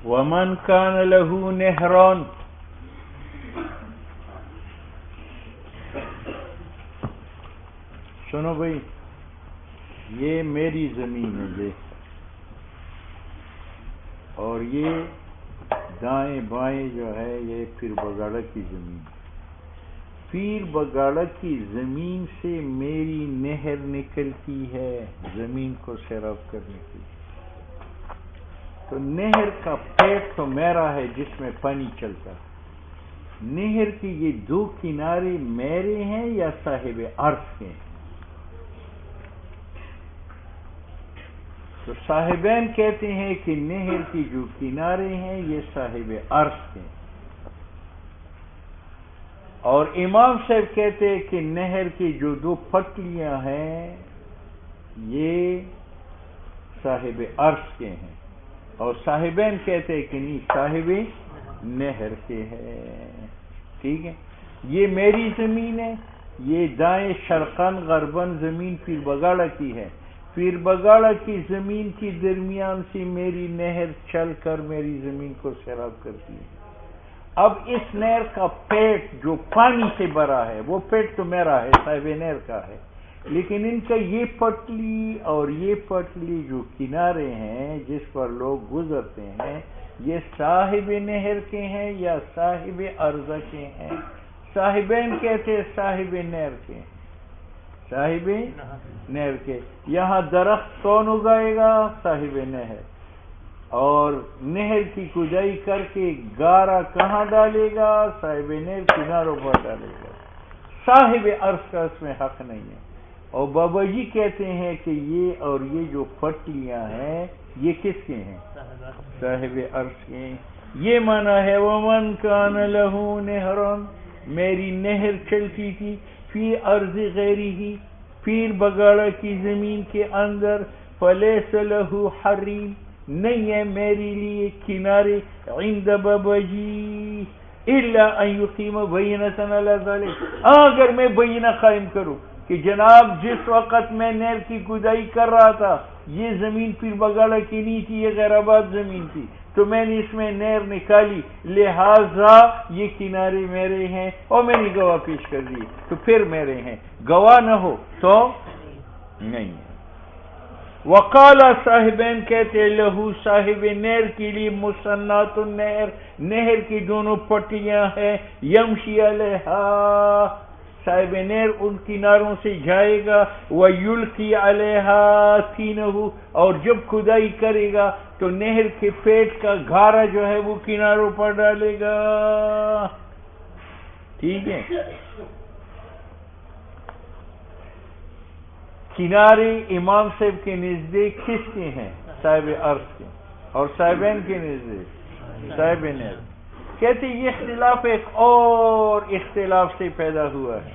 ومن کان لہ نہران، سنو بھائی، یہ میری زمین ہے یہ، اور یہ دائیں بائیں جو ہے یہ پیر بگاڑا کی زمین ہے۔ پیر بگاڑا کی زمین سے میری نہر نکلتی ہے زمین کو سیراب کرنے کی، تو نہر کا پیٹ تو میرا ہے جس میں پانی چلتا ہے۔ نہر کی یہ دو کنارے میرے ہیں یا صاحب عرض کے ہیں؟ تو صاحبین کہتے ہیں کہ نہر کی جو کنارے ہیں یہ صاحب عرض کے ہیں، اور امام صاحب کہتے ہیں کہ نہر کی جو دو پٹلیاں ہیں یہ صاحب عرض کے ہیں، اور صاحبین کہتے ہیں کہ نہیں صاحب نہر کے ہیں۔ ٹھیک ہے، یہ میری زمین ہے، یہ دائیں شرقاً غرباً زمین پیر بگاڑا کی ہے۔ پیر بگاڑا کی زمین کی درمیان سے میری نہر چل کر میری زمین کو سیراب کرتی ہے۔ اب اس نہر کا پیٹ جو پانی سے بھرا ہے وہ پیٹ تو میرا ہے، صاحب نہر کا ہے، لیکن ان کا یہ پٹلی اور یہ پٹلی جو کنارے ہیں جس پر لوگ گزرتے ہیں یہ صاحب نہر کے ہیں یا صاحب عرضہ کے ہیں؟ صاحبین کہتے ہیں صاحب نہر کے ہیں، صاحب نہر کے۔ یہاں درخت کون اگائے گا؟ صاحب نہر۔ اور نہر کی کھدائی کر کے گارا کہاں ڈالے گا؟ صاحب نہر کناروں پر ڈالے گا، صاحب عرض کا اس میں حق نہیں ہے۔ اور بابا جی کہتے ہیں کہ یہ اور یہ جو پٹلیاں ہیں یہ کس کے ہیں؟ صاحب عرض کے ہیں۔ یہ معنی ہے ومن کان لہ نہران، میری نہر چلتی تھی فی ارض غیرہ، پیر بگاڑا کی زمین کے اندر، فلیس لہ حریم، نہیں ہے میرے لیے کنارے، عند بابا جی الا ان یقیم بینۃ علی ذلک، اگر میں بینہ قائم کروں کہ جناب جس وقت میں نہر کی کھدائی کر رہا تھا یہ زمین پیر بگاڑا کی نہیں تھی، یہ غیر آباد زمین تھی، تو میں نے اس میں نہر نکالی، لہذا یہ کنارے میرے ہیں، اور میں نے گواہ پیش کر دی تو پھر میرے ہیں، گواہ نہ ہو تو نہیں ہے۔ وقال صاحبین کہتے لہو، صاحب نہر کے لیے مسنات النہر، نہر کی دونوں پٹیاں ہیں، یمشی علیہا، صاحب نہر ان کناروں سے جائے گا، ویلقی علیہا تینہ، اور جب کھدائی کرے گا تو نہر کے پیٹ کا گھارا جو ہے وہ کناروں پر ڈالے گا۔ ٹھیک ہے، کنارے امام صاحب کے نزدیک کس کے ہیں؟ صاحب عرض کے، اور صاحبین کے نزدیک صاحب نہر۔ کہتے یہ اختلاف ایک اور اختلاف سے پیدا ہوا ہے،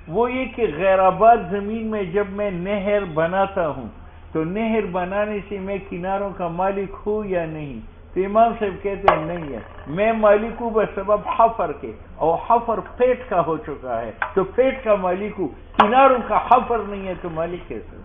وہ یہ کہ غیر آباد زمین میں جب میں نہر بناتا ہوں تو نہر بنانے سے میں کناروں کا مالک ہوں یا نہیں؟ تو امام صاحب کہتے ہیں نہیں ہے، میں مالک ہوں بسبب حفر کے، اور حفر پیٹ کا ہو چکا ہے تو پیٹ کا مالک ہوں، کناروں کا حفر نہیں ہے تو مالک کیسے؟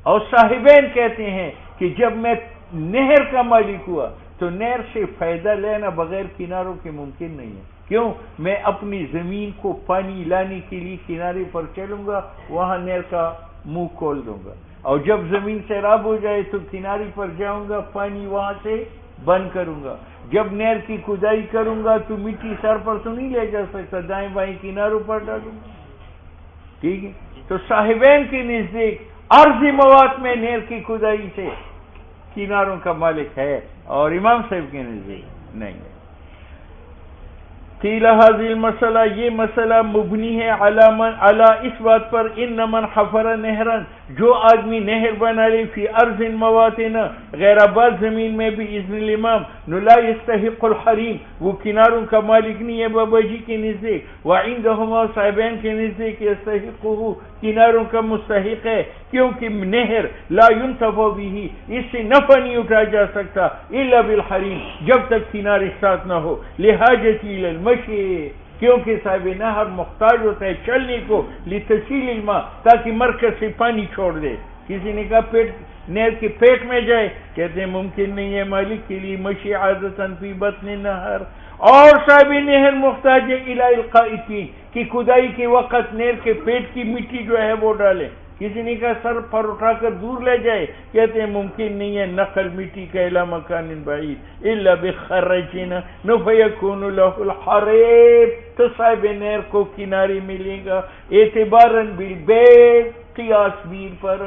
اور صاحبین کہتے ہیں کہ جب میں نہر کا مالک ہوا تو نہر سے فائدہ لینا بغیر کناروں کے ممکن نہیں ہے۔ کیوں؟ میں اپنی زمین کو پانی لانے کے لیے کنارے پر چلوں گا، وہاں نہر کا منہ کھول دوں گا، اور جب زمین سیراب ہو جائے تو کنارے پر جاؤں گا، پانی وہاں سے بند کروں گا۔ جب نہر کی کھدائی کروں گا تو مٹی سر پر تو نہیں لے جا سکتا، دائیں بائیں کناروں پر ڈالوں گا۔ ٹھیک ہے، تو صاحبین کے نزدیک عرضی مواد میں نہر کی کھدائی سے کناروں کا مالک ہے، اور امام صاحب کے نزدیک نہیں ہے۔ قیل هذه المسئلہ، یہ مسئلہ مبنی ہے علی اس بات پر، ان من حفر نہرا، جو آدمی نہر بنا لے فی ارض مواطن، غیر آباد زمین میں بھی اذن الامام، لا یستحق الحریم، وہ کناروں کا مالک نہیں ہے بابا جی کے نزدیک، وعندہما، صاحبین کے نزدیک، یستحقہ، کناروں کا مستحق ہے، کیونکہ نہر لا ينتفع به، اس سے نفع نہیں اٹھایا جا سکتا، الا بالحریم، جب تک کنارے ساتھ نہ ہو، لحاجتی الی المشی، کیونکہ صاحب نہر محتاج ہوتا ہے چلنے کو، لتسیل الماء، تاکہ مرکز سے پانی چھوڑ دے، کسی نے کہا نہر کے پیٹ میں جائے، کہتے ہیں ممکن نہیں ہے، مالک کے لیے مشی عادتاً فی بطن نہر. اور صاحب نہر محتاج ہے الی القائتین کہ کھدائی کے وقت نہر کے پیٹ کی مٹی جو ہے وہ ڈالے. کسی نے کہا سر پر اٹھا کر دور لے جائے، کہتے ہیں ممکن نہیں ہے، نقل مٹی کا الی مکان بعید الا بخرجین فیکون له الحریب. تو صاحب نہر کو کنارے ملے گا اعتباراً بالبیت، قیاس بیر پر.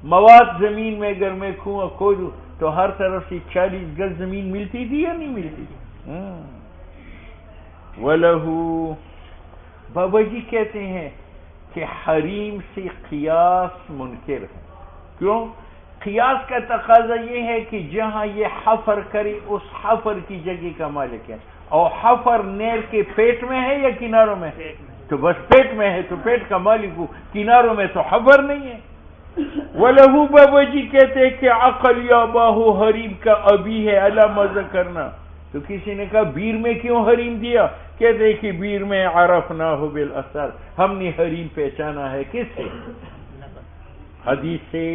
مواد زمین میں اگر میں کنواں کھودوں تو ہر طرف سے 40 گز زمین ملتی تھی یا نہیں ملتی تھی؟ وَلَهُ بابا جی کہتے ہیں کہ حریم سے قیاس منکر ہے. کیوں؟ قیاس کا تقاضا یہ ہے کہ جہاں یہ حفر کرے اس حفر کی جگہ کا مالک ہے، اور حفر نہر کے پیٹ میں ہے یا کناروں میں؟ تو بس پیٹ میں ہے تو پیٹ کا مالک ہو، کناروں میں تو حفر نہیں ہے. وَلَهُ بابا جی کہتے ہیں کہ عقل یا باہو حریم کا ابھی ہے علامہ ذکرنا. تو کسی نے کہا بیر میں کیوں حریم دیا؟ کہتے ہیں کہ بیر میں عرفناہ بالاثر، ہم نے حریم پہچانا ہے کس سے؟ حدیث سے.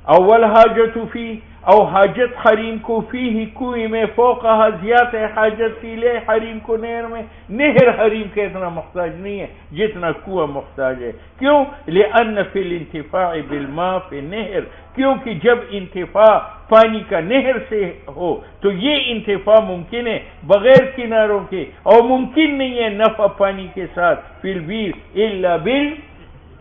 اول حاجت فی او حاجت حریم کو فی ہی کنویں میں فوقہ زیادہ حاجت فی لے حریم کو نہر میں. نہر حریم کا اتنا محتاج نہیں ہے جتنا کنواں محتاج ہے. کیوں؟ لأن فی الانتفاع بالماء فی النہر، کیونکہ جب انتفاع پانی کا نہر سے ہو تو یہ انتفاع ممکن ہے بغیر کناروں کے، اور ممکن نہیں ہے نفع پانی کے ساتھ فی البیر الا بال،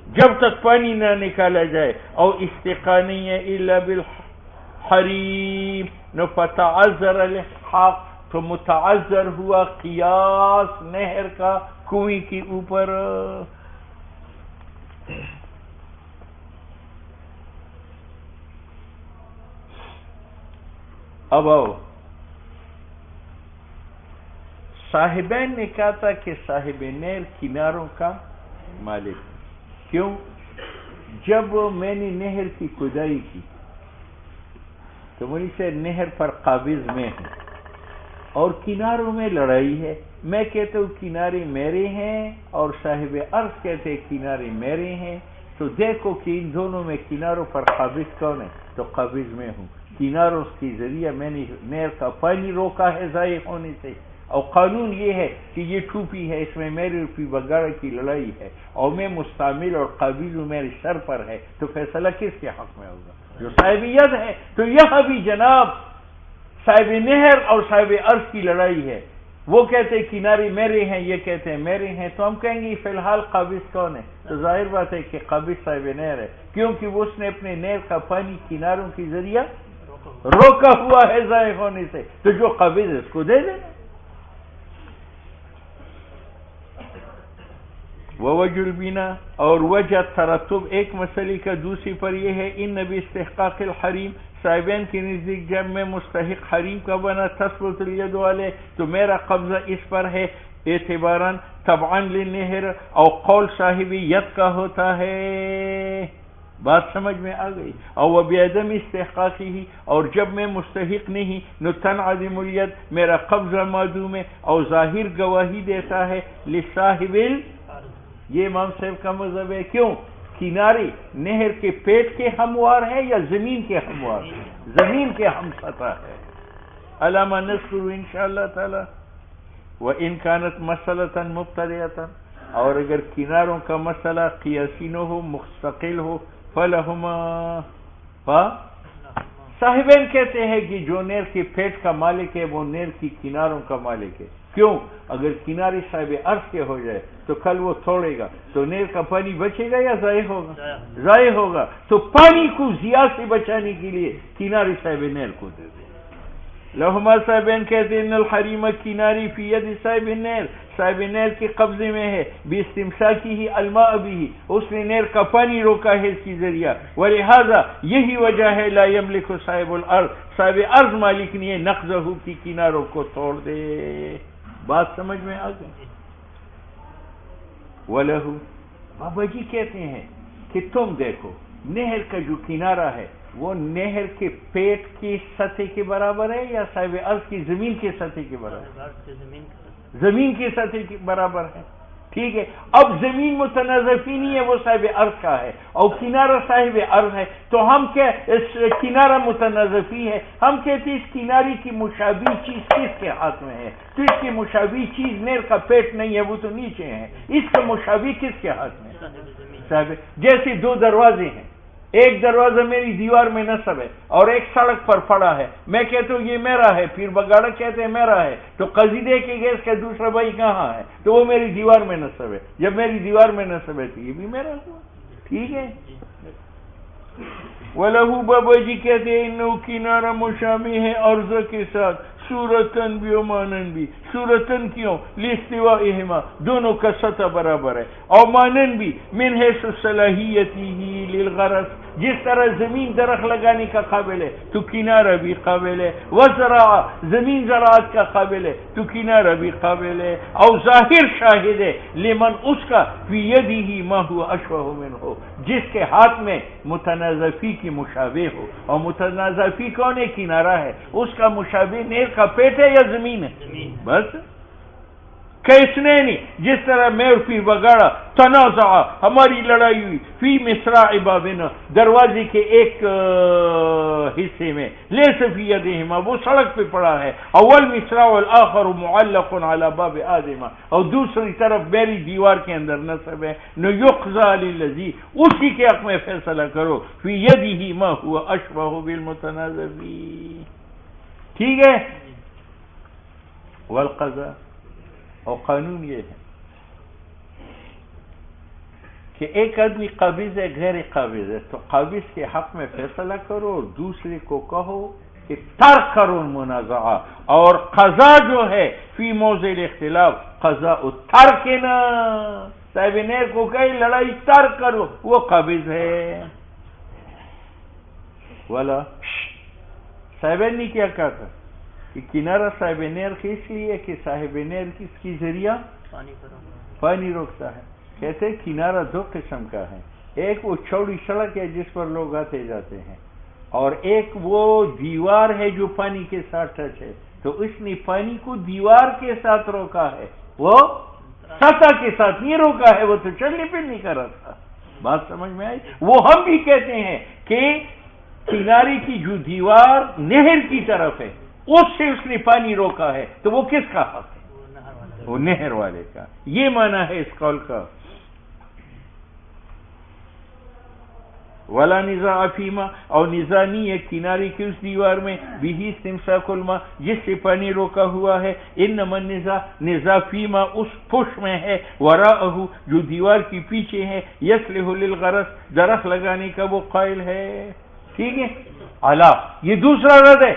جب تک پانی نہ نکالا جائے، اور استقاء نہیں ہے الا بالحریم. نو فتعذر الحق، تو متعذر ہوا قیاس نہر کا کنویں کے اوپر. اب آؤ، صاحبین نے کہا تھا کہ صاحب نہر کناروں کا مالک. کیوں؟ جب میں نے نہر کی کھدائی کی تو مجھ سے نہر پر قابض میں ہوں اور کناروں میں لڑائی ہے. میں کہتا ہوں کنارے میرے ہیں اور صاحب عرض کہتے ہیں کنارے میرے ہیں. تو دیکھو کہ ان دونوں میں کناروں پر قابض کون ہے؟ تو قابض میں ہوں. کناروں کے ذریعہ میں نے نہر کا پانی روکا ہے ضائع ہونے سے، اور قانون یہ ہے کہ یہ ٹوپی ہے، اس میں میری روپی بگاڑ کی لڑائی ہے، اور میں مستعمل اور قابض ہوں، میرے سر پر ہے. تو فیصلہ کس کے حق میں ہوگا؟ جو صاحب ید ہے. تو یہاں بھی جناب صاحب نہر اور صاحب عرض کی لڑائی ہے. وہ کہتے ہیں کنارے میرے ہیں، یہ کہتے ہیں میرے ہیں. تو ہم کہیں گے فی الحال قابض کون ہے؟ تو ظاہر بات ہے کہ قابض صاحب نہر ہے، کیونکہ وہ اس نے اپنے نہر کا پانی کناروں کے ذریعہ روکا ہوا ہے ضائع ہونے سے. تو جو قابض ہے اس کو دے دینا. ووجہ البنا، اور وجہ ترتب ایک مسئلے کا دوسری پر یہ ہے ان نبی استحقاق الحریم، صاحبین کے نزدیک جب میں مستحق حریم کا بنا تثبت الید والے تو میرا قبضہ اس پر ہے اعتباراً طبعاً للنہر، اور قول صاحب ید کا ہوتا ہے. بات سمجھ میں آ گئی. اور وہ بعدم استحقاقی ہی، اور جب میں مستحق نہیں نو تنعدم الید، میرا قبضہ معدوم ہے اور ظاہر گواہی دیتا ہے لصاحب یہ امام صاحب کا مذہب ہے. کیوں؟ کنارے نہر کے پیٹ کے ہموار ہے یا زمین کے ہموار ہے؟ زمین کے ہم سطح ہے. علامہ نذکر انشاءاللہ تعالی. وَإِنْ كَانَتْ مَسَلَةً مُبْتَدِئَةً، اور اگر کناروں کا مسئلہ قیاسی نہ ہو، مستقل ہو، فَلَهُمَا، صاحبین کہتے ہیں کہ جو نہر کے پیٹ کا مالک ہے وہ نہر کی کناروں کا مالک ہے. کیوں؟ اگر کنارے صاحب عرض کے ہو جائے تو کل وہ توڑے گا تو نہر کا پانی بچے گا یا ضائع ہوگا؟ ضائع ہوگا. تو پانی کو ضیاع سے بچانے کے لیے کنارے صاحب نہر کو دے دے. لہما صاحبین کہتے ہیں ان الحریم کناری فی ید صاحب نہر، صاحب نہر کے قبضے میں ہے، باستمساکی ہی الماء بھی، اس نے نہر کا پانی روکا ہے اس کی ذریعہ. ولہذا یہی وجہ ہے لا یملک صاحب الارض، صاحب ارض مالک نہیں ہے نقضہ کی کناروں کو توڑ دے. بات سمجھ میں آ گئی. وَلَهُ، بابا جی کہتے ہیں کہ تم دیکھو نہر کا جو کنارہ ہے وہ نہر کے پیٹ کی سطح کے برابر ہے یا صاحب عرض کی زمین کی سطح کے برابر؟ زمین کی سطح کے برابر ہے. ٹھیک ہے. اب زمین متنازع فی نہیں ہے، وہ صاحب عرض کا ہے، اور کنارہ صاحب عرض ہے. تو ہم کیا کنارہ متنازع فی ہے، ہم کہتے ہیں اس کناری کی مشابہ چیز کس کے ہاتھ میں ہے؟ تو اس کی مشابہ چیز نیر کا پیٹ نہیں ہے، وہ تو نیچے ہے. اس کا مشابہ کس کے ہاتھ میں ہے؟ صاحب. جیسے دو دروازے ہیں، ایک دروازہ میری دیوار میں نصب ہے اور ایک سڑک پر پڑا ہے. میں کہتا ہوں یہ میرا ہے، پھر بگاڑا کہتے ہیں میرا ہے. تو قاضی دیکھے گا اس کا دوسرا بھائی کہاں ہے، تو وہ میری دیوار میں نصب ہے. جب میری دیوار میں نصب ہے تو یہ بھی میرا ہوا. ٹھیک ہے. وَلَهُ بابا جی کہتے ہیں انہو کنارہ مشابہ ہے عرض کے ساتھ، صورتن بھی و مانن بھی. صورتن کیوں؟ لاستوائہما، دونوں کا سطح برابر ہے، اور مانن بھی من حیث صلاحیتہ للغرض، جس طرح زمین درخت لگانے کا قابل ہے تو کنارہ بھی قابل ہے. وزراع، زمین زراعت کا قابل ہے تو کنارہ بھی قابل ہے. اور ظاہر شاہد ہے لمن، اس کا فی یدہ ما هو اشبہ منہ، جس کے ہاتھ میں متنازع فی کی مشابہ ہو. اور متنازع فی کون ہے؟ کنارہ ہے. اس کا مشابہ نیر کا پیٹ ہے یا زمین ہے؟ بس. کیسنے نہیں، جس طرح میں اور پیر بگاڑا تنازع، ہماری لڑائی ہوئی فی مصراع بابنا، دروازے کے ایک حصے میں، لیس فی یدہما، وہ سڑک پہ پڑا ہے. اول مصراع والآخر معلق علی باب آدم، اور دوسری طرف میری دیوار کے اندر نصب ہے. یقضى للذی، اسی کے حق میں فیصلہ کرو، فی یدہ ما هو اشبہ بالمتنازع فی. ٹھیک ہے. والقضاء، اور قانون یہ ہے کہ ایک آدمی قابض ہے، غیر قابض ہے، تو قابض کے حق میں فیصلہ کرو اور دوسرے کو کہو کہ ترک کرو منازعہ. اور قضا جو ہے فی موضع الاختلاف قضاء ترکنا، صاحب نیر کو کہے لڑائی ترک کرو، وہ قابض ہے. والا صاحب نے کیا کہا تھا کہ کنارہ صاحب نیر کی اس لیے کہ صاحب نیر کس کی ذریعہ پانی روکتا ہے. کہتے ہیں کنارہ دو قسم کا ہے، ایک وہ چوڑی سڑک ہے جس پر لوگ آتے جاتے ہیں، اور ایک وہ دیوار ہے جو پانی کے ساتھ ٹچ ہے. تو اس نے پانی کو دیوار کے ساتھ روکا ہے، وہ سطح کے ساتھ نہیں روکا ہے، وہ تو چلنے پہ نہیں کر رہا تھا. بات سمجھ میں آئی؟ وہ ہم بھی کہتے ہیں کہ کنارے کی جو دیوار نہر کی طرف ہے اس سے اس نے پانی روکا ہے، تو وہ کس کا حق ہے؟ وہ نہر والے کا. یہ معنی ہے اس قول کا. ولا نزاع فیما، اور نزاع نہیں ہے کنارے کی اس دیوار میں بھی استمساک الماء، جس سے پانی روکا ہوا ہے. انما نزاع فیما اس پش میں ہے وراءہ، جو دیوار کی پیچھے ہے، یصلح للغرض، درخت لگانے کا وہ قائل ہے. ٹھیک ہے. اعلیٰ، یہ دوسرا رد ہے.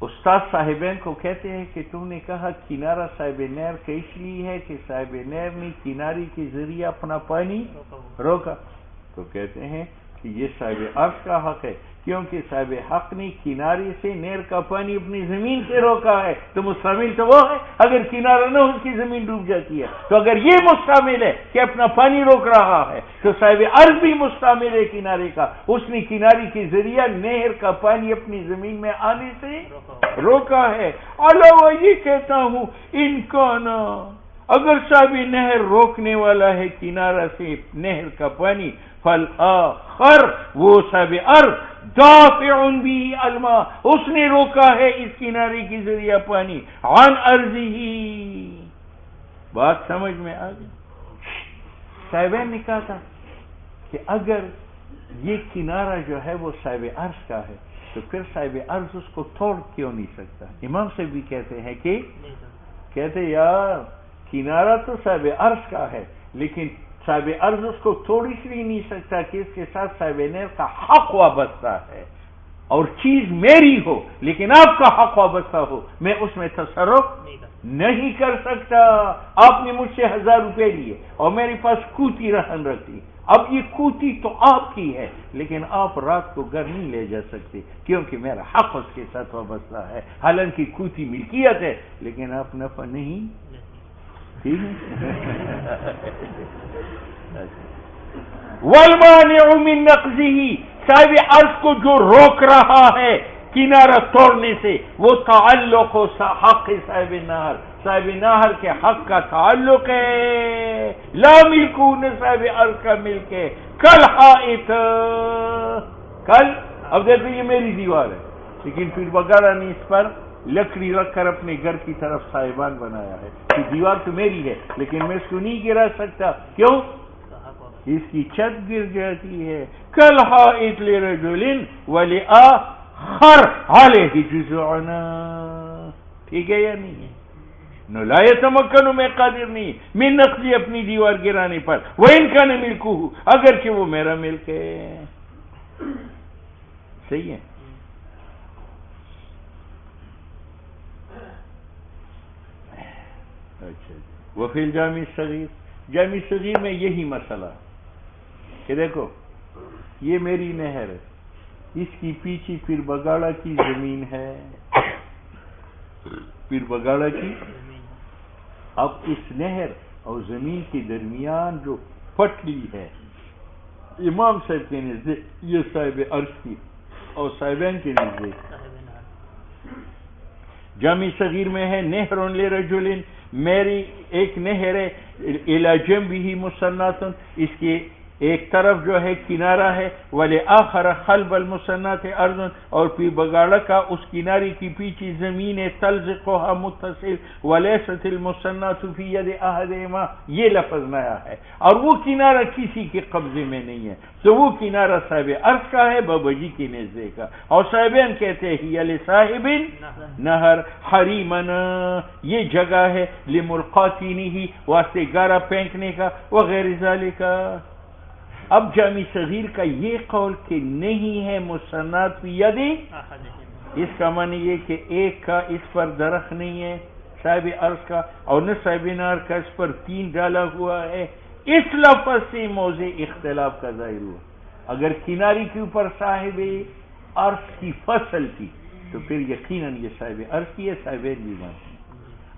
استاد صاحبین کو کہتے ہیں کہ تم نے کہا کنارہ صاحب نیر کا اس لیے ہے کہ صاحب نیر نے کنارے کے ذریعے اپنا پانی روکا. تو کہتے ہیں کہ یہ صاحب عرض کا حق ہے، کیونکہ صاحب حق نے کنارے سے نیر کا پانی اپنی زمین سے روکا ہے. تو مستعمل تو وہ ہے، اگر کنارہ نہ اس کی زمین ڈوب جاتی ہے. تو اگر یہ مستعمل ہے کہ اپنا پانی روک رہا ہے تو صاحب عرض بھی مستعمل ہے کنارے کا، اس نے کنارے کے ذریعہ نہر کا پانی اپنی زمین میں آنے سے روکا ہے. علاوہ یہ کہتا ہوں انکان، اگر صاحب نہر روکنے والا ہے کنارہ سے نہر کا پانی، فالآخر، وہ صاحب عرض، دافع بھی الماء، اس نے روکا ہے اس کنارے کے ذریعہ پانی، عن ارضی. بات سمجھ میں آ گئی؟ صاحبین نے کہا تھا کہ اگر یہ کنارہ جو ہے وہ صاحب عرض کا ہے تو پھر صاحب عرض اس کو توڑ کیوں نہیں سکتا؟ امام سے بھی کہتے ہیں کہ کہتے یار کنارہ تو صاحب عرض کا ہے، لیکن صاحب عرض اس کو توڑ اس لیے نہیں سکتا کہ اس کے ساتھ صاحب نیر کا حق وابستہ ہے، اور چیز میری ہو لیکن آپ کا حق وابستہ ہو، میں اس میں تصرف نہیں کر سکتا. آپ نے مجھ سے 1000 روپے لیے اور میرے پاس کوتی رہن رکھی، اب یہ کوتی تو آپ کی ہے لیکن آپ رات کو گھر نہیں لے جا سکتے کیونکہ میرا حق اس کے ساتھ وابستہ ہے. حالانکہ کوتی ملکیت ہے لیکن آپ نفع نہیں. ٹھیک ہے. والمانع من نقضه، صاحب عرض کو جو روک رہا ہے کنارہ توڑنے سے، وہ تعلق حق صاحب نہر، صاحب نہر کے حق کا تعلق ہے، لا ملکو نہ صاحب عرض کا ملک ہے، کل حائط کل. اب دیکھو یہ میری دیوار ہے، لیکن پھر بگاڑا نے اس پر لکڑی رکھ کر اپنے گھر کی طرف صاحبان بنایا ہے. کہ دیوار تو میری ہے لیکن میں اس کو نہیں گرا سکتا، کیوں؟ اس کی چھت گر جاتی ہے. کل حائط لرجل ولآخر علیہ جزعنا، ٹھیک ہے یا نہیں ہے؟ نو لا یتمکن میں قادر نہیں من نقضی اپنی دیوار گرانے پر، وَإِنْ كَانَ مِلْكُهُ اگرچہ وہ میرا ملک ہے. صحیح ہے. اچھا جی. وفی الجامع الصغیر، جامع صغیر میں یہی مسئلہ کہ دیکھو یہ میری نہر ہے، اس کی پیچھے پیر بگاڑا کی زمین ہے، پیر بگاڑا کی. اب اس نہر اور زمین کے درمیان جو پٹلی ہے، امام صاحب کے نزدیک یہ صاحب عرش کی اور صاحبین کے نزدیک جامع صغیر میں ہے نہر لرجل، میری ایک نہر ہے، الی جنبہ مصنات، اس کے ایک طرف جو ہے کنارہ ہے، ولآخر خلب المصنات ارض، اور پی بگاڑا کا اس کنارے کی پیچھے زمین ہے، تلزقها متصل، ولیست المصنات فی ید احدہما، یہ لفظ نیا ہے، اور وہ کنارہ کسی کے قبضے میں نہیں ہے. تو وہ کنارہ صاحب عرش کا ہے بابا جی کے نزدیک کا، اور صاحبین کہتے ہیں ہی لصاحب نہر حریمن، یہ جگہ ہے لملقاتینہ، واسطے گارا پھینکنے کا، وغیر ذالک. اب جامع صغیر کا یہ قول کہ نہیں ہے مصنات فی ید، اس کا معنی یہ کہ ایک کا اس پر درخت نہیں ہے صاحب عرش کا، اور نہ صاحب نہر کا اس پر تین ڈالا ہوا ہے، اس لفظ سے موضع اختلاف کا ظاہر ہوا. اگر کناری کے اوپر صاحب عرش کی فصل تھی تو پھر یقیناً یہ صاحب عرش کی ہے، صاحبین بھی مانتے ہیں.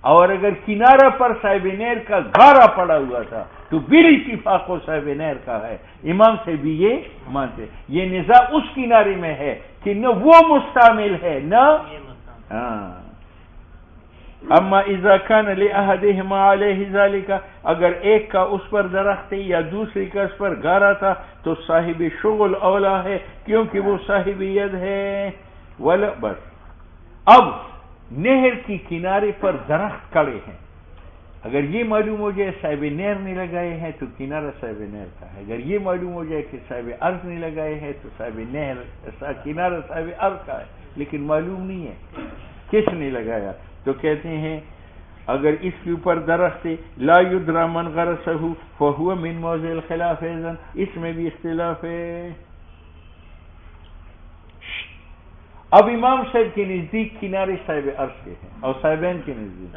اور اگر کنارہ پر صاحب نہر کا گھارا پڑا ہوا تھا تو بال اتفاق و صاحب نہر کا ہے، امام سے بھی یہ مانتے. یہ نزاع اس کنارے میں ہے کہ نہ وہ مستعمل ہے نہ اما اذا كان لأحدهما عليه ذلك، اگر ایک کا اس پر درخت ہے یا دوسرے کا اس پر گارا تھا تو صاحب شغل اولا ہے، کیونکہ وہ صاحب ید ہے. ولا بس اب نہر کی کنارے پر درخت کڑے ہیں، اگر یہ معلوم ہو جائے صاحب نہر نے لگائے ہیں تو کنارہ صاحب نہر کا ہے، اگر یہ معلوم ہو جائے کہ صاحب عرض نے لگائے ہیں تو صاحب نہر کنارہ صاحب عرض کا ہے، لیکن معلوم نہیں ہے کس نے لگایا. تو کہتے ہیں اگر اس کے اوپر درخت لا یدری من غرسہ فہو من موضع الخلاف، اس میں بھی اختلاف ہے. اب امام صاحب کے نزدیک کنارے صاحب عرش کے ہیں اور صاحبین کے نزدیک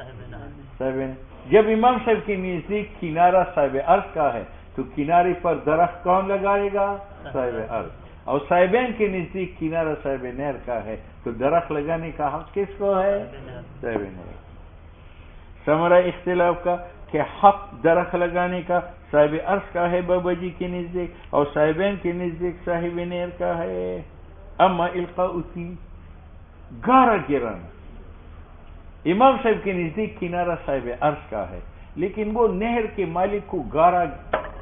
صاحبین. جب امام صاحب کے نزدیک کنارہ صاحب عرش کا ہے تو کنارے پر درخت کون لگائے گا؟ صاحب عرش. اور صاحبین کے نزدیک کنارہ صاحب نہر کا ہے تو درخت لگانے کا حق کس کو ہے؟ صاحب نہر. ثمرہ اختلاف کا کہ حق درخت لگانے کا صاحب عرش کا ہے بابا جی کے نزدیک، اور صاحبین کے نزدیک صاحب نہر کا ہے. اما القاء الطین، گارا گرانا، امام صاحب کے نزدیک کنارہ صاحب عرش کا ہے، لیکن وہ نہر کے مالک کو گارا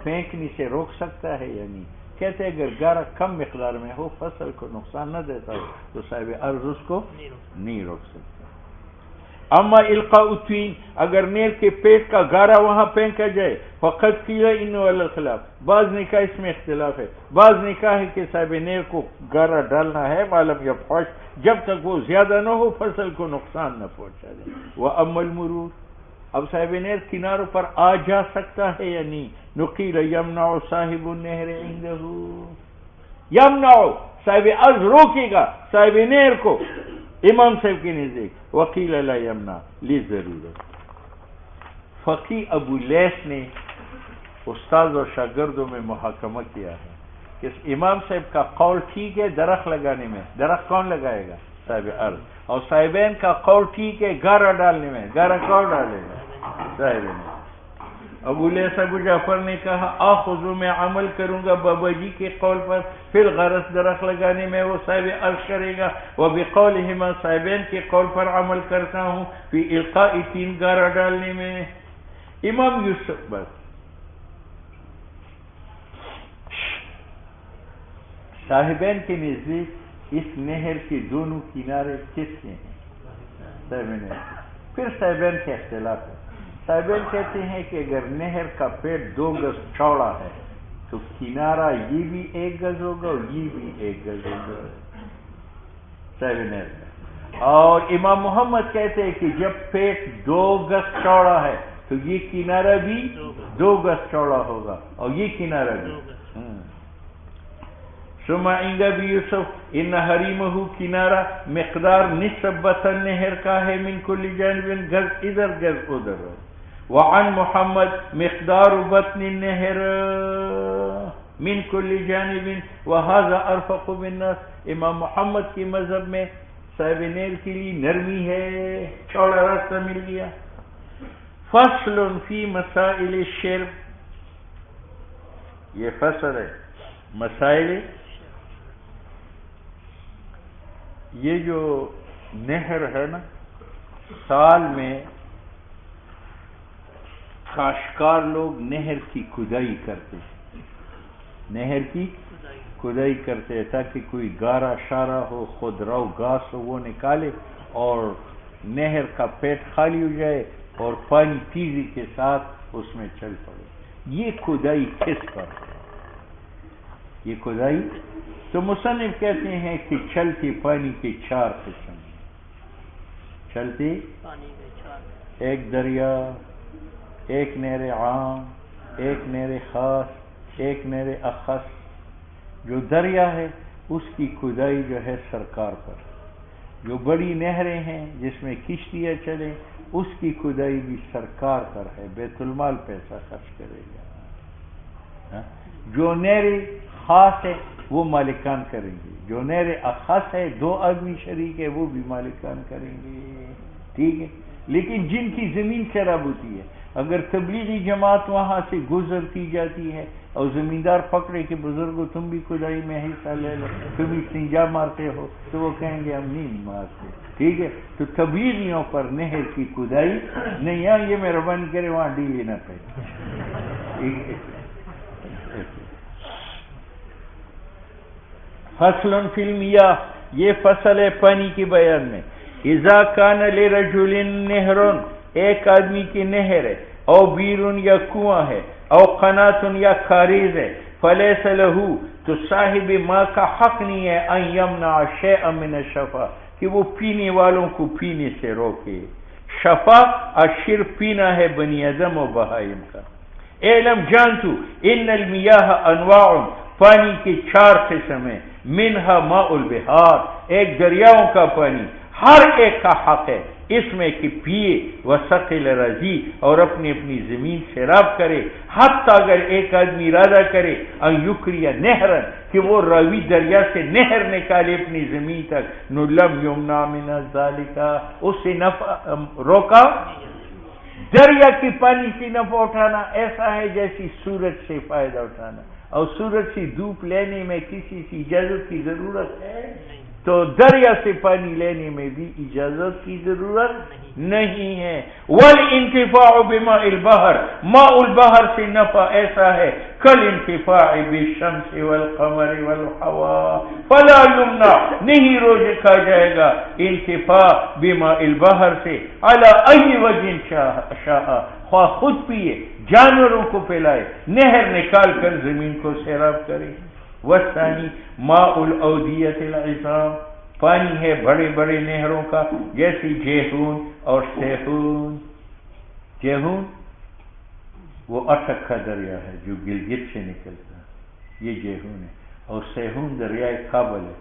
پھینکنے سے روک سکتا ہے یا نہیں؟ کہتے ہیں اگر گارا کم مقدار میں ہو، فصل کو نقصان نہ دیتا ہو تو صاحب عرض اس کو نہیں روک سکتا. اما القاء الطین، اگر نہر کے پیٹ کا گارا وہاں پھینکا جائے، فقط قیل انہ علی الخلاف، بعض نے کہا اس میں اختلاف ہے، بعض نے کہا ہے کہ صاحب نہر کو گارا ڈالنا ہے معلوم یا فوش، جب تک وہ زیادہ نہ ہو فصل کو نقصان نہ پہنچا دے. وَأَمَّا الْمُرُورُ، اب صاحب نہر کناروں پر آ جا سکتا ہے یا نہیں؟ نقیل یمنع صاحب النہر عندہ، یمنع صاحب عرض روکے گا صاحب نہر کو امام صاحب کے نزدیک، وقیل لا یمنع لضرورت. فقی ابو لیث نے استاد اور شاگردوں میں محاکمہ کیا ہے کہ امام صاحب کا قول ٹھیک ہے درخت لگانے میں، درخت کون لگائے گا؟ صاحب عرض. اور صاحبین کا قول ٹھیک ہے گارا ڈالنے میں، گارا کون ڈالے گا؟ صاحب. ابو لیث ابو جعفر نے کہا آخذ میں عمل کروں گا بابا جی کے قول پر، فی الغرس درخت لگانے میں وہ صاحب عرش کرے گا، وبقولہما صاحبین کے قول پر عمل کرتا ہوں، فی القاء تین گارا ڈالنے میں۔ امام یوسف بس صاحبین کے نزدیک اس نہر کے دونوں کنارے کس کے ہیں؟ صاحبین۔ پھر صاحبین کا اختلاف ہے۔ صاحبین کہتے ہیں کہ اگر نہر کا پیٹ 2 گز چوڑا ہے تو کنارہ یہ بھی 1 گز ہوگا اور یہ بھی 1 گز ہوگا، صاحبین۔ اور امام محمد کہتے ہیں کہ جب پیٹ 2 گز چوڑا ہے تو یہ کنارہ بھی 2 گز چوڑا ہوگا اور یہ کنارہ بھی۔ ثم عند ابی یوسف ان حریمہ کنارہ مقدار نصف بطن نہر کا ہے، من کل جانب گز ادھر گز ادھر۔ وعن محمد مقدار بطن النہر من کل جانب وهذا ارفق بالناس۔ امام محمد کی مذہب میں صاحب نہر کے لیے نرمی ہے، چوڑا راستہ مل گیا۔ فصل فی مسائل الشرب، یہ فصل ہے مسائل، یہ جو نہر ہے نا، سال میں کاشتکار لوگ نہر کی کھدائی کرتے ہیں، نہر کی کھدائی کرتے ہیں تاکہ کوئی گارا شارہ ہو، خودرو گھاس ہو وہ نکالے اور نہر کا پیٹ خالی ہو جائے اور پانی تیزی کے ساتھ اس میں چل پڑے۔ یہ کھدائی کس پر ہے؟ یہ کھدائی تو مصنف کہتے ہیں کہ چلتے پانی کے 4 قسم، چلتے ایک دریا، ایک نہر عام، ایک نہر خاص، ایک نہر اخص۔ جو دریا ہے اس کی کھدائی جو ہے سرکار پر، جو بڑی نہریں ہیں جس میں کشتیاں چلیں اس کی کھدائی بھی سرکار پر ہے، بیت المال پیسہ خرچ کرے گا۔ جو نہر خاص ہے وہ مالکان کریں گے، جو نہر اخص ہے 2 آدمی شریک ہے وہ بھی مالکان کریں گے، ٹھیک ہے۔ لیکن جن کی زمین سیراب ہوتی ہے، اگر تبلیغی جماعت وہاں سے گزرتی جاتی ہے اور زمیندار پکڑے کہ بزرگوں تم بھی کھدائی میں حصہ لے لو، تم بھی استنجا مارتے ہو، تو وہ کہیں گے ہم نہیں مارتے، ٹھیک ہے۔ تو تبلیغیوں پر نہر کی کھدائی نہیں، یہاں یہ مہربانی کرے وہاں ڈیل نہ کرے، ٹھیک ہے۔ فصل فی المیاہ، یہ فصل ہے پانی کے بیان میں۔ اذا کان لرجل نہر، ایک آدمی کی نہر ہے، او بیرن یا کنواں ہے، او قنات یا کاریز ہے، فلیس لہ، تو صاحب ماں کا حق نہیں ہے ان یمنع شیئا من الشفا، کہ وہ پینے والوں کو پینے سے روکے۔ شفا الشرب پینا ہے بنی آدم و بہائم کا۔ اعلم جان تو ان المیاہ انواع، پانی کے 4 قسم ہیں، منہا ماء البحار، ایک دریاؤں کا پانی، ہر ایک کا حق ہے اس میں کہ پیے، وسقل رضی، اور اپنی اپنی زمین سیراب کرے، حتی اگر ایک آدمی ارادہ کرے ان یکری نہرن، کہ وہ راوی دریا سے نہر نکالے اپنی زمین تک، نو لم یمنع من ذالک، اسے نفع روکا۔ دریا کے پانی سے نفع اٹھانا ایسا ہے جیسی سورج سے فائدہ اٹھانا، اور سورج سے دھوپ لینے میں کسی سے اجازت کی ضرورت ہے؟ تو دریا سے پانی لینے میں بھی اجازت کی ضرورت نہیں ہے۔ والانتفاع بماء البحر، ماء البحر سے نفع ایسا ہے کل انتفاع بالشمس والقمر والهواء، فلا یمنع، نہیں روکا جائے گا انتفاع بماء البحر سے علی ای وجہ شاء، خواہ خود پیے، جانوروں کو پلائے، نہر نکال کر زمین کو سیراب کرے۔ والثانی ماء الاودیۃ العظام، پانی ہے بڑے بڑے نہروں کا، جیسی جیہون اور سیہون۔ جیہون وہ اٹک کا دریا ہے جو گلگت سے نکلتا ہے، یہ جیہون ہے، اور سیہون دریائے کابل ہے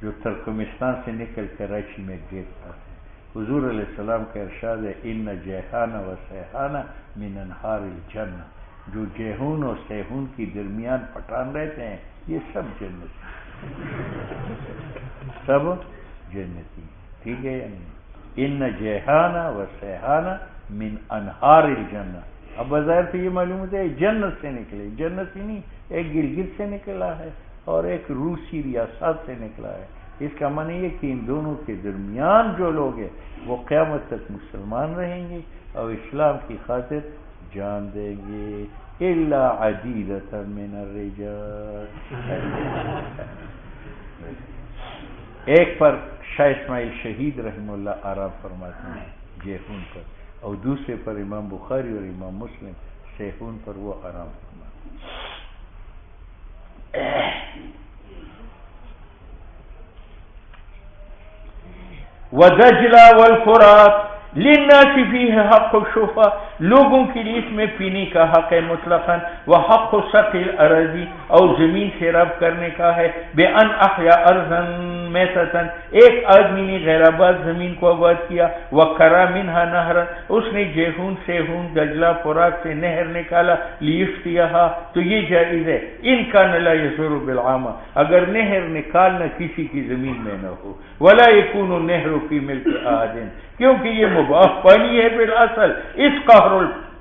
جو ترکمستان سے نکل کر کراچی میں گرتا ہے۔ حضور علیہ السلام کا ارشاد ہے ان جیہان و سیہان من انہار الجنہ، جو جیہون اور سیہون کی درمیان پٹان رہتے ہیں یہ سب جنتی، سب جنتی، ٹھیک ہے۔ ان جیہان و سیہان من انہار الجنہ، اب بظاہر تو یہ معلوم ہوتا ہے جنت سے نکلے، جنت ہی نہیں، ایک گلگت سے نکلا ہے اور ایک روسی ریاست سے نکلا ہے۔ اس کا معنی یہ کہ ان دونوں کے درمیان جو لوگ ہیں وہ قیامت تک مسلمان رہیں گے اور اسلام کی خاطر جان دیں گے، الا عدیدۃ من الرجال۔ ایک پر شاہ اسماعیل شہید رحمہ اللہ آرام فرماتے ہیں جیحون پر، اور دوسرے پر امام بخاری اور امام مسلم سیحون پر وہ آرام فرماتے ہیں۔ وَدَجْلَ وَالْفُرَاتِ لِلنَّاسِ فِيهِ حَقُّ الشُّفَاء، لوگوں کے لیے اس میں پینے کا حق ہے مطلقاً، وَحَقُّ سَقِي الْأَرَاضِي، اور زمین سے رب کرنے کا ہے، بِأَنْ أَحْيَا أَرْضًا میتتاً، ایک آدمی نے غیر آباد زمین کو آباد کیا، وَكَرَى مِنْهَا نَهْرًا، اس نے جیحون سیحون دجلہ فرات سے نہر نکالا، لِيُفْتِيَهَا، تو یہ جائز ہے، إِنْ كَانَ لَا يَزُرُ بِالْعَامَةِ، اگر نہر نکالنا کسی کی زمین میں نہ ہو، وَلَا يَكُونُ النَّهْرُ فِي مِلْكِ أَحَدٍ، کیونکہ یہ مباح پانی ہے بالاصل، اس قہر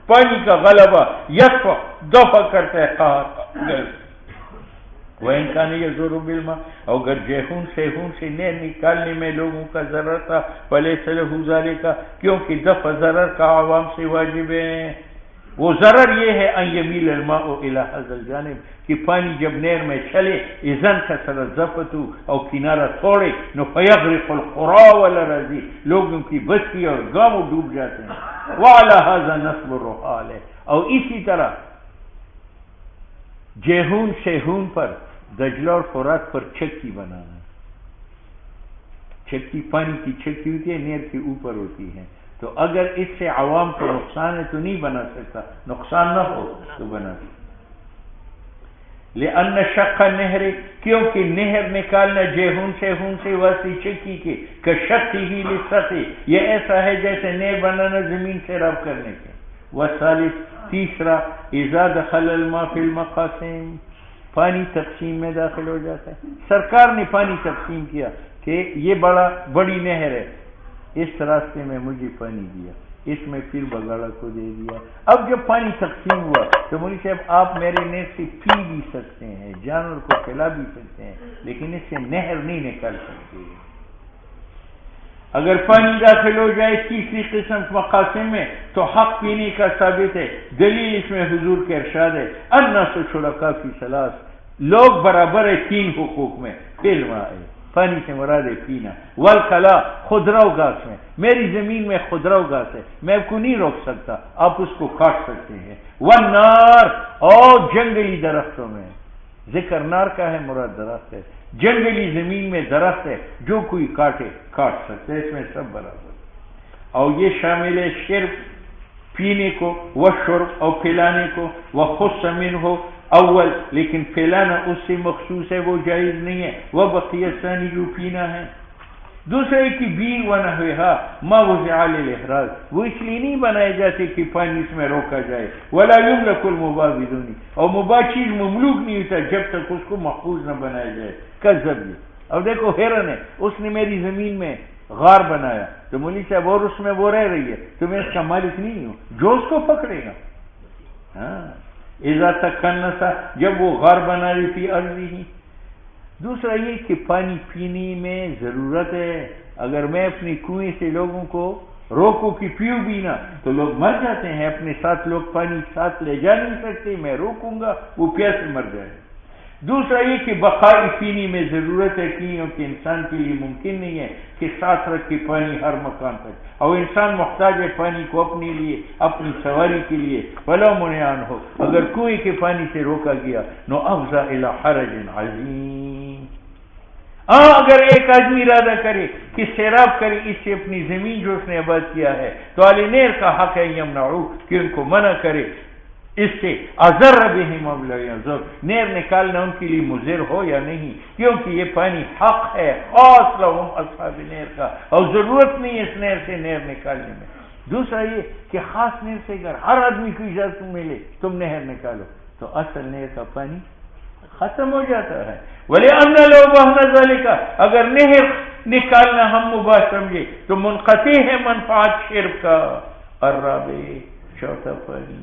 پانی کا غلبہ یدفع دفع کرتا ہے قہر۔ وَإِنْ كَانَ يَزُرُ بِالْمَاءِ، اگر جیحون سیحون سے نہر نکالنے میں لوگوں کا ضرر تھا، فَلَيْسَ لَهُ ذَلِكَ، کیونکہ دفع ضرر کا عوام سے واجب ہے۔ وہ ضرر یہ ہے ان یمیل الماء الى هذا الجانب، کہ پانی جب نہر میں چلے اذن کثر الزفت اور کنارہ توڑے، نو فیغرق القرى والاراضی، لوگوں کی بستی اور گاؤں ڈوب جاتے ہیں۔ وعلى هذا نصب الرحال، اور اسی طرح جیحون سیحون پر دجلہ اور فرات پر چکی بنانا، چکی پانی کی چکی ہوتی ہے، نہر کے اوپر ہوتی ہے، تو اگر اس سے عوام کو نقصان ہے تو نہیں بنا سکتا، نقصان نہ ہو تو بنا سکتا۔ لأن شق النہر، کیونکہ نہر نکالنا جیحون سیحون سے واسطی چکی کے کشق ہی لسقی، یہ ایسا ہے جیسے نہر بنانا زمین سے رب کرنے کے۔ والثالث، تیسرا، اذا دخل الماء فی المقاسم، پانی تقسیم میں داخل ہو جاتا ہے۔ سرکار نے پانی تقسیم کیا کہ یہ بڑی نہر ہے، اس راستے میں مجھے پانی دیا، اس میں پھر بگاڑا کو دے دیا۔ اب جب پانی تقسیم ہوا تو مولوی صاحب آپ میرے نہر سے پی بھی سکتے ہیں، جانور کو پلا بھی سکتے ہیں، لیکن اس سے نہر نہیں نکال سکتے۔ اگر پانی داخل ہو جائے تیسری قسم مقاسم میں تو حق پینے کا ثابت ہے، دلیل اس میں حضور کے ارشاد ہے، الناس شرکاء فی ثلاث، لوگ برابر ہے تین حقوق میں، بالماء، پانی سے مراد ہے پینا، والکلا، خضرو گھاس میں، میری زمین میں خضرو گھاس ہے، میں آپ کو نہیں روک سکتا، آپ اس کو کاٹ سکتے ہیں، والنار، اور جنگلی درختوں میں، ذکر نار کا ہے، مراد درخت ہے، جنگلی زمین میں درخت ہے، جو کوئی کاٹے کاٹ سکتے، اس میں سب برابر، اور یہ شامل ہے شرب پینے کو، وشرب اور پلانے کو، وخص منہ ہو اول، لیکن پھیلانا اس سے مخصوص ہے، وہ جائز نہیں ہے، وہ بقیہ ثانی جو پینا ہے۔ دوسرے کی بیر و نحوہا ما وضع للاحراز، وہ اس لیے نہیں بنائے جاتے کہ پانی اس میں روکا جائے، ولا یملک المباح بدون، اور مباح چیز مملوک نہیں ہوتا جب تک اس کو محفوظ نہ بنایا جائے۔ کذب، اب دیکھو ہرن ہے، اس نے میری زمین میں غار بنایا تو مولوی صاحب اور اس میں وہ رہ رہی ہے تو میں اس کا مالک نہیں ہوں، جو اس کو پکڑے گا۔ ہاں، اذا تکنسا، جب وہ غار بنا رہی تھی ارضی ہی۔ دوسرا یہ کہ پانی پینے میں ضرورت ہے، اگر میں اپنی کنویں سے لوگوں کو روکو کہ پیو بھی نہ تو لوگ مر جاتے ہیں، اپنے ساتھ لوگ پانی ساتھ لے جا نہیں سکتے، میں روکوں گا وہ پیاسے مر جائے۔ دوسرا یہ کہ بقائی پینے میں ضرورت ہے، کیونکہ انسان کے لیے ممکن نہیں ہے کہ ساتھ رکھ کے پانی ہر مکان تک، اور انسان محتاج ہے پانی کو اپنے لیے، اپنی سواری کے لیے، ولا منعان ہو، اگر کنویں کے پانی سے روکا گیا نو افضا الی حرج عظیم۔ اگر ایک آدمی ارادہ کرے کہ سیراب کرے اس سے اپنی زمین جو اس نے آباد کیا ہے تو اہل نہر کا حق ہے یمنعو، کہ ان کو منع کرے اس سے، اضر بہم ام لا یضر، نہر نکالنا ان کے لیے مضر ہو یا نہیں، کیونکہ یہ پانی حق ہے خاص لہم اصحاب نہر کا، اور ضرورت نہیں اس نہر سے نہر نکالنے میں۔ دوسرا یہ کہ خاص نہر سے اگر ہر آدمی کو اجازت ملے تم نہر نکالو تو اصل نہر کا پانی ختم ہو جاتا ہے۔ وَلِأَنَّ لَوْ بَهْنَ ذَلِكَ، اگر نہر نکالنا ہم مباح سمجھے تو منقطع ہے منفعت شرب کا۔ الرابع، چوتھا پانی